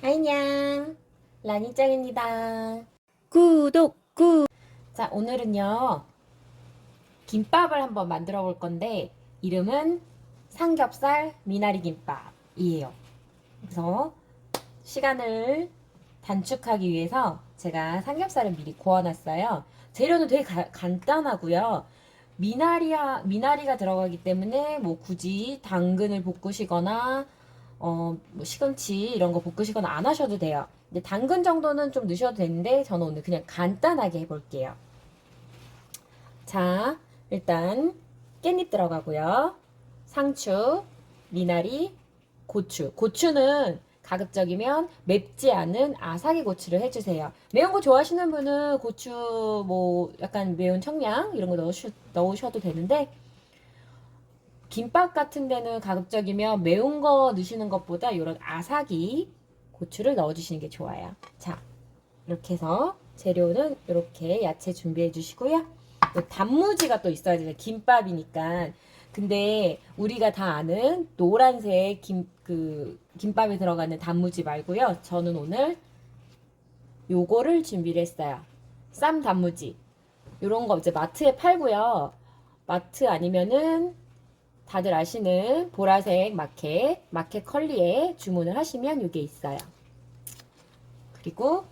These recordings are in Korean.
안녕, 라니짱입니다. 구독, 자, 오늘은요, 김밥을 한번 만들어 볼 건데, 이름은 삼겹살 미나리 김밥이에요. 그래서 시간을 단축하기 위해서 제가 삼겹살을 미리 구워놨어요. 재료는 되게 간단하고요. 미나리가 들어가기 때문에 뭐 굳이 당근을 볶으시거나 뭐 시금치 이런 거 볶으시거나 안 하셔도 돼요. 근데 당근 정도는 좀 넣으셔도 되는데 저는 오늘 그냥 간단하게 해볼게요. 자, 일단 깻잎 들어가고요. 상추, 미나리, 고추. 고추는 가급적이면 맵지 않은 아사기 고추를 해주세요. 매운 거 좋아하시는 분은 고추 뭐 약간 매운 청양 이런 거 넣으셔도 되는데 김밥 같은 데는 가급적이면 매운 거 넣으시는 것보다 이런 아사기 고추를 넣어주시는 게 좋아요. 자, 이렇게 해서 재료는 이렇게 야채 준비해 주시고요. 단무지가 또 있어야 돼요. 김밥이니까. 근데 우리가 다 아는 노란색 김밥에 들어가는 단무지 말고요. 저는 오늘 요거를 준비를 했어요. 쌈 단무지. 요런 거 이제 마트에 팔고요. 마트 아니면은 다들 아시는 보라색 마켓 컬리에 주문을 하시면 이게 있어요. 그리고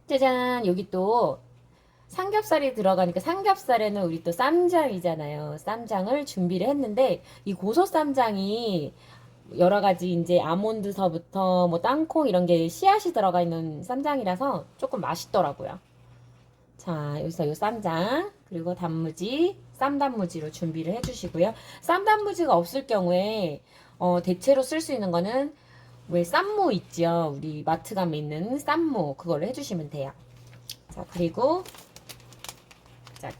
짜잔, 여기 또 삼겹살이 들어가니까 삼겹살에는 우리 또 쌈장이잖아요. 쌈장을 준비를 했는데 이 고소 쌈장이 여러 가지 이제 아몬드서부터 뭐 땅콩 이런 게 씨앗이 들어가 있는 쌈장이라서 조금 맛있더라고요. 자, 여기서 요 쌈장, 그리고 단무지, 쌈단무지로 준비를 해주시고요. 쌈단무지가 없을 경우에, 대체로 쓸 수 있는 거는, 왜 쌈무 있죠? 우리 마트 가면 있는 쌈무, 그걸로 해주시면 돼요. 자, 그리고, 자,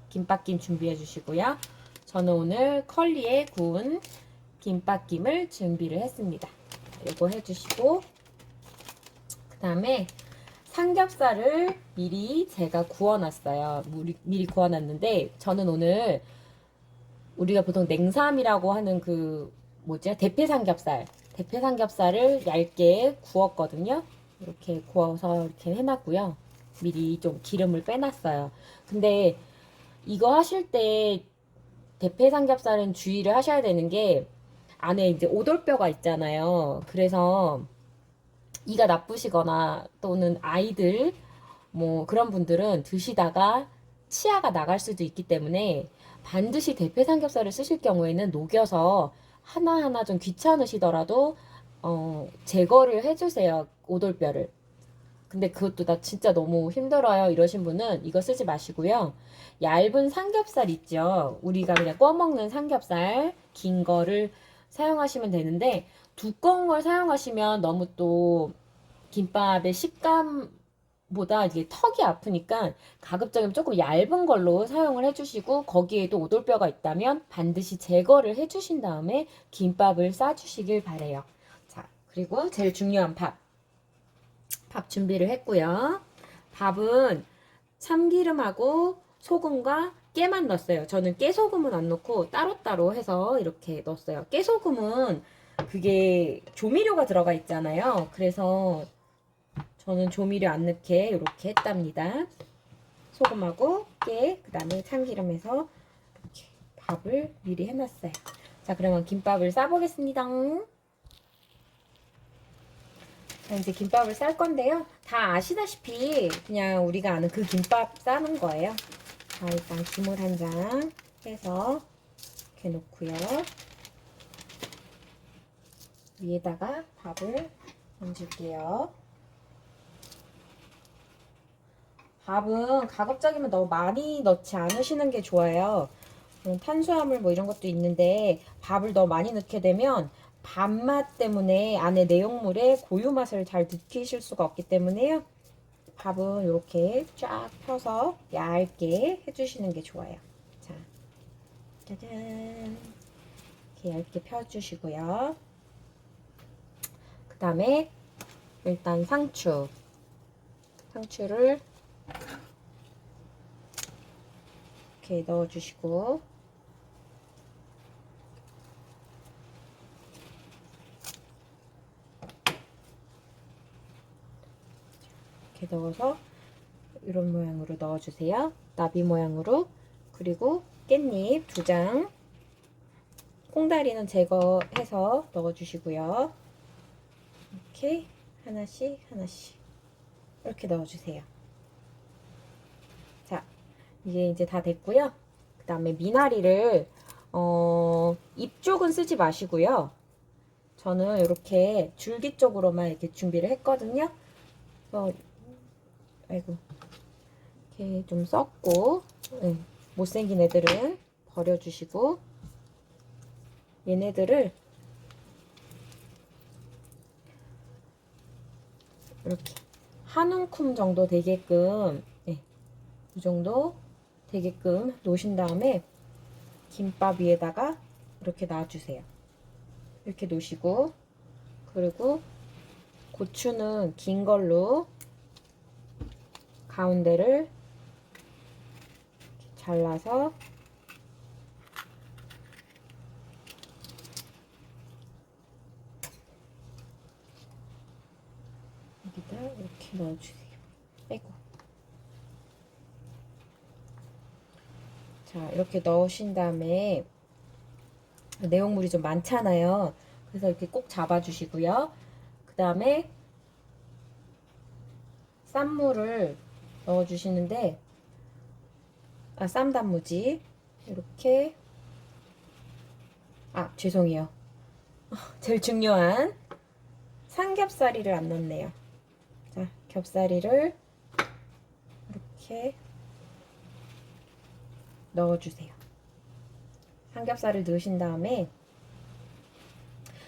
김밥김 준비해 주시고요. 저는 오늘 컬리에 구운 김밥김을 준비를 했습니다. 이거 해주시고, 그 다음에 삼겹살을 미리 제가 구워놨어요. 미리 구워놨는데 저는 오늘 우리가 보통 냉삼이라고 하는 그 뭐지? 대패 삼겹살을 얇게 구웠거든요. 이렇게 구워서 이렇게 해놨고요. 미리 좀 기름을 빼놨어요. 근데 이거 하실 때 대패 삼겹살은 주의를 하셔야 되는 게 안에 이제 오돌뼈가 있잖아요. 그래서 이가 나쁘시거나 또는 아이들 뭐 그런 분들은 드시다가 치아가 나갈 수도 있기 때문에 반드시 대패 삼겹살을 쓰실 경우에는 녹여서 하나하나 좀 귀찮으시더라도 제거를 해주세요. 오돌뼈를. 근데 그것도 나 진짜 너무 힘들어요 이러신 분은 이거 쓰지 마시고요. 얇은 삼겹살 있죠. 우리가 그냥 구워 먹는 삼겹살 긴 거를 사용하시면 되는데 두꺼운 걸 사용하시면 너무 또 김밥의 식감보다 이게 턱이 아프니까 가급적이면 조금 얇은 걸로 사용을 해주시고 거기에도 오돌뼈가 있다면 반드시 제거를 해주신 다음에 김밥을 싸주시길 바래요. 자, 그리고 제일 중요한 밥 준비를 했고요. 밥은 참기름하고 소금과 깨만 넣었어요. 저는 깨소금은 안 넣고 따로따로 해서 이렇게 넣었어요. 깨소금은 그게 조미료가 들어가 있잖아요. 그래서 저는 조미료 안 넣게 이렇게 했답니다. 소금하고 깨, 그 다음에 참기름해서 이렇게 밥을 미리 해놨어요. 자, 그러면 김밥을 싸보겠습니다. 자, 이제 김밥을 쌀 건데요. 다 아시다시피 그냥 우리가 아는 그 김밥 싸는 거예요. 자, 일단 김을 한 장 해서 이렇게 놓고요. 위에다가 밥을 얹을게요. 밥은 가급적이면 너무 많이 넣지 않으시는 게 좋아요. 탄수화물 뭐 이런 것도 있는데 밥을 너무 많이 넣게 되면 밥맛 때문에 안에 내용물의 고유 맛을 잘 느끼실 수가 없기 때문에요. 밥은 이렇게 쫙 펴서 얇게 해주시는 게 좋아요. 자, 짜잔. 이렇게 얇게 펴주시고요. 그 다음에 일단 상추를 이렇게 넣어주시고 이렇게 넣어서 이런 모양으로 넣어주세요. 나비 모양으로. 그리고 깻잎 2장, 콩다리는 제거해서 넣어주시고요. 이렇게 하나씩 하나씩 이렇게 넣어주세요. 자, 이게 이제 다 됐고요. 그 다음에 미나리를 잎 쪽은 쓰지 마시고요. 저는 이렇게 줄기 쪽으로만 이렇게 준비를 했거든요. 그래서 아이고, 이렇게 좀 썩고, 네, 못생긴 애들은 버려주시고, 얘네들을 이렇게 한 움큼 정도 되게끔, 네, 이 정도 되게끔 놓으신 다음에 김밥 위에다가 이렇게 놔주세요. 이렇게 놓으시고, 그리고 고추는 긴 걸로 가운데를 잘라서 여기다 이렇게 넣어주세요. 아이고. 자, 이렇게 넣으신 다음에 내용물이 좀 많잖아요. 그래서 이렇게 꼭 잡아주시고요. 그 다음에 쌈무를 넣어주시는데, 쌈단무지 이렇게, 죄송해요. 제일 중요한 삼겹살이를 안 넣었네요. 자, 겹살이를 이렇게 넣어주세요. 삼겹살을 넣으신 다음에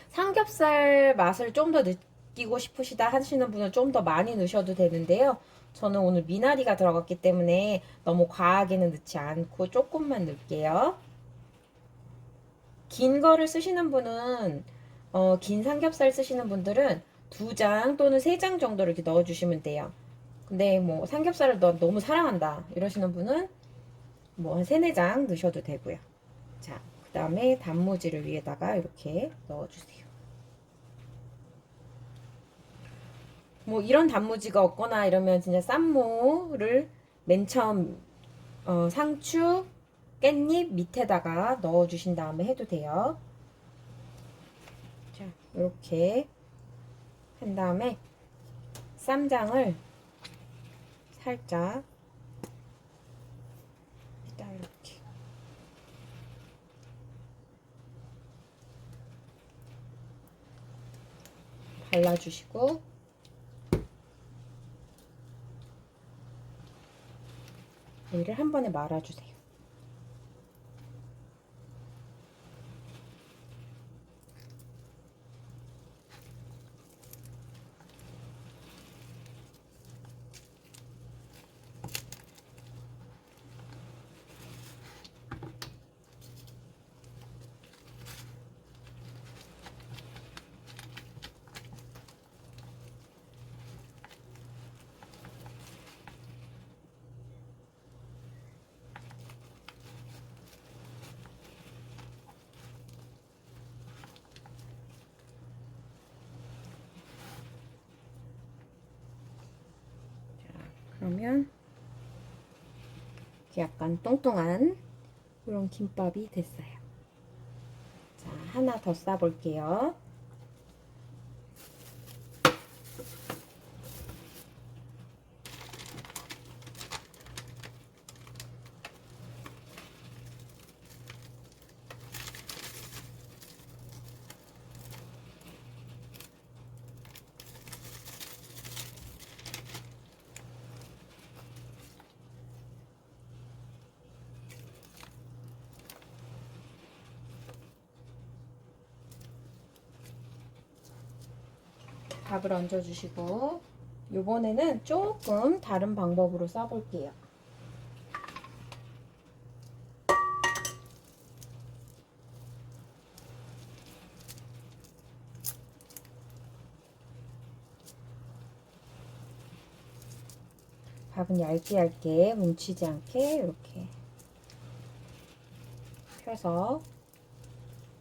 삼겹살 맛을 좀 더 느끼고 싶으시다 하시는 분은 좀 더 많이 넣으셔도 되는데요. 저는 오늘 미나리가 들어갔기 때문에 너무 과하게는 넣지 않고 조금만 넣을게요. 긴 거를 쓰시는 분은 긴 삼겹살 쓰시는 분들은 2장 또는 3장 정도를 이렇게 넣어주시면 돼요. 근데 뭐 삼겹살을 너무 사랑한다 이러시는 분은 뭐 한 3, 4장 넣으셔도 되고요. 자, 그 다음에 단무지를 위에다가 이렇게 넣어주세요. 뭐 이런 단무지가 없거나 이러면 진짜 쌈무를 맨 처음 상추, 깻잎 밑에다가 넣어주신 다음에 해도 돼요. 자, 이렇게 한 다음에 쌈장을 살짝 이렇게 발라주시고, 얘를 한 번에 말아주세요. 그러면 이렇게 약간 똥똥한 그런 김밥이 됐어요. 자, 하나 더 싸볼게요. 밥을 얹어주시고, 요번에는 조금 다른 방법으로 싸볼게요. 밥은 얇게 뭉치지 않게 이렇게 펴서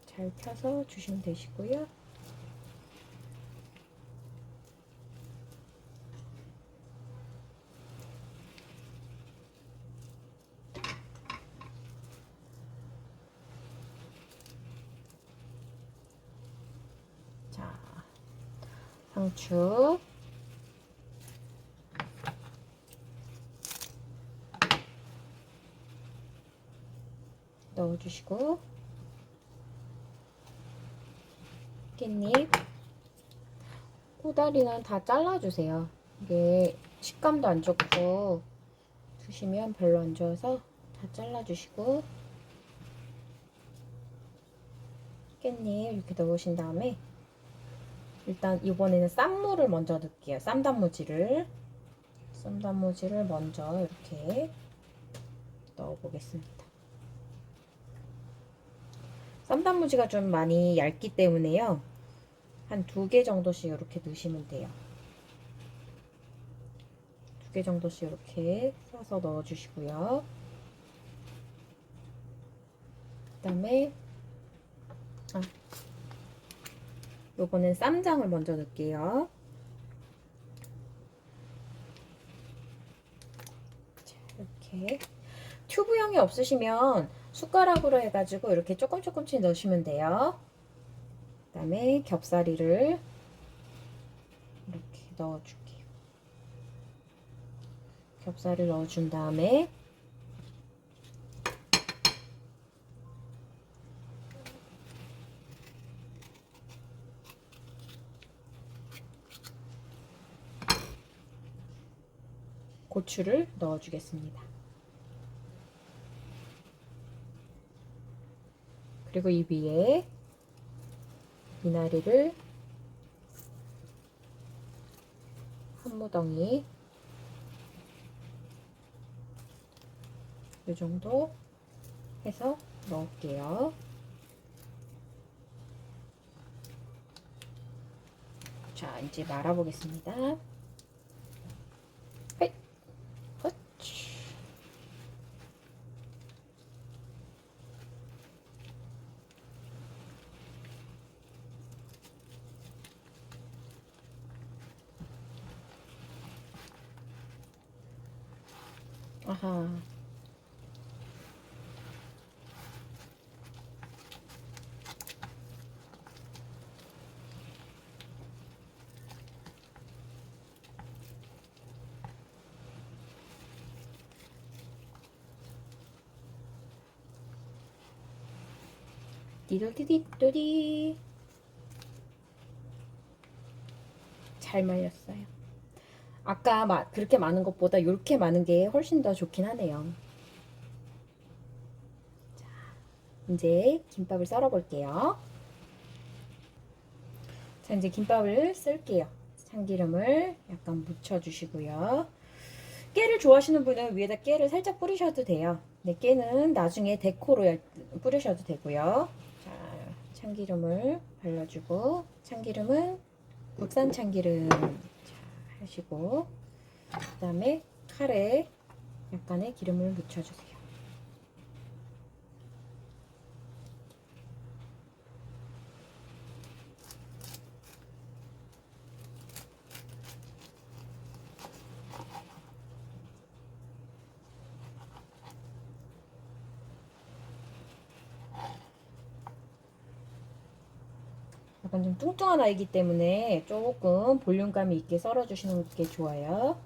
잘 펴서 주시면 되시고요. 자, 상추. 넣어주시고, 깻잎, 꼬다리는 다 잘라주세요. 이게 식감도 안 좋고 드시면 별로 안 좋아서 다 잘라주시고, 깻잎 이렇게 넣으신 다음에 일단 이번에는 쌈무를 먼저 넣을게요. 쌈단무지를 먼저 이렇게 넣어보겠습니다. 쌈단무지가 좀 많이 얇기 때문에요. 한 2개 정도씩 이렇게 넣으시면 돼요. 2개 정도씩 이렇게 싸서 넣어주시고요. 그 다음에 요거는 쌈장을 먼저 넣을게요. 자, 이렇게 튜브형이 없으시면 숟가락으로 해가지고 이렇게 조금씩 넣으시면 돼요. 그 다음에 겹사리를 이렇게 넣어줄게요. 겹사리를 넣어준 다음에 고추를 넣어주겠습니다. 그리고 이 위에 미나리를 한 무덩이 이 정도 해서 넣을게요. 자, 이제 말아보겠습니다. 헤이, 헛치. 아하. 띠돌띠띠또디. 잘 말렸어요. 아까 그렇게 많은 것보다 이렇게 많은 게 훨씬 더 좋긴 하네요. 자, 이제 김밥을 썰어 볼게요. 자, 이제 김밥을 쓸게요. 참기름을 약간 묻혀주시고요. 깨를 좋아하시는 분은 위에다 깨를 살짝 뿌리셔도 돼요. 네, 깨는 나중에 데코로 뿌리셔도 되고요. 자, 참기름을 발라주고, 참기름은 국산 참기름 하시고, 그 다음에 칼에 약간의 기름을 묻혀주세요. 약간 좀 뚱뚱한 아이기 때문에 조금 볼륨감이 있게 썰어주시는 게 좋아요.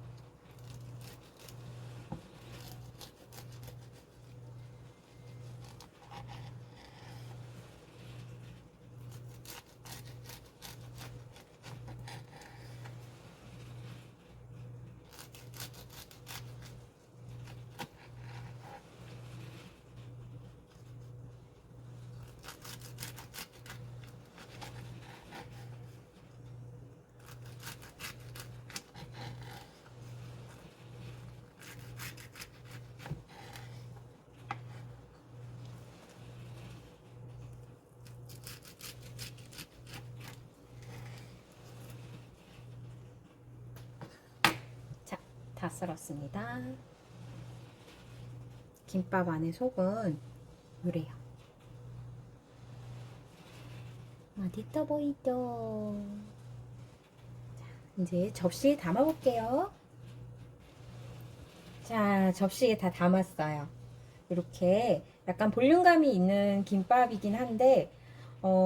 자, 다 썰었습니다. 김밥 안에 속은 요래요. 맛있어 보이죠? 자, 이제 접시에 담아 볼게요. 자, 접시에 다 담았어요. 이렇게 약간 볼륨감이 있는 김밥이긴 한데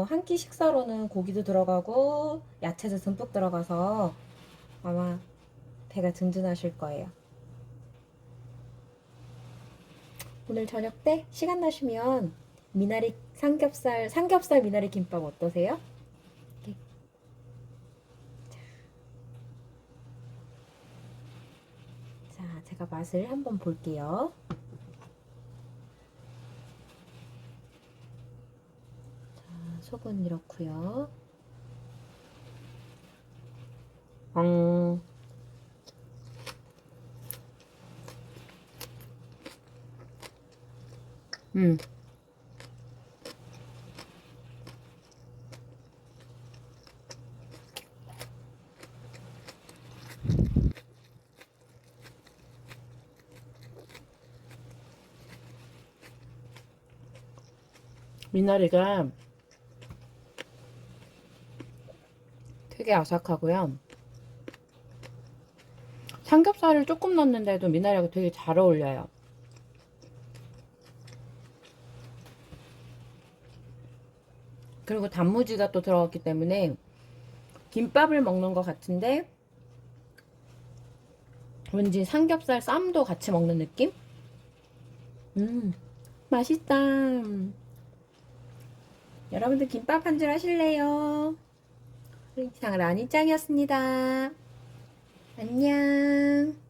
한 끼 식사로는 고기도 들어가고 야채도 듬뿍 들어가서 아마 배가 든든하실 거예요. 오늘 저녁 때 시간 나시면 미나리 삼겹살 미나리 김밥 어떠세요? 이렇게. 자, 제가 맛을 한번 볼게요. 속은 이렇고요. 음, 음, 미나리가 되게 아삭하고요. 삼겹살을 조금 넣었는데도 미나리가 되게 잘 어울려요. 그리고 단무지가 또 들어갔기 때문에 김밥을 먹는 것 같은데 왠지 삼겹살 쌈도 같이 먹는 느낌? 맛있다. 여러분들 김밥 한 줄 하실래요? 이상 라니짱이었습니다. 안녕.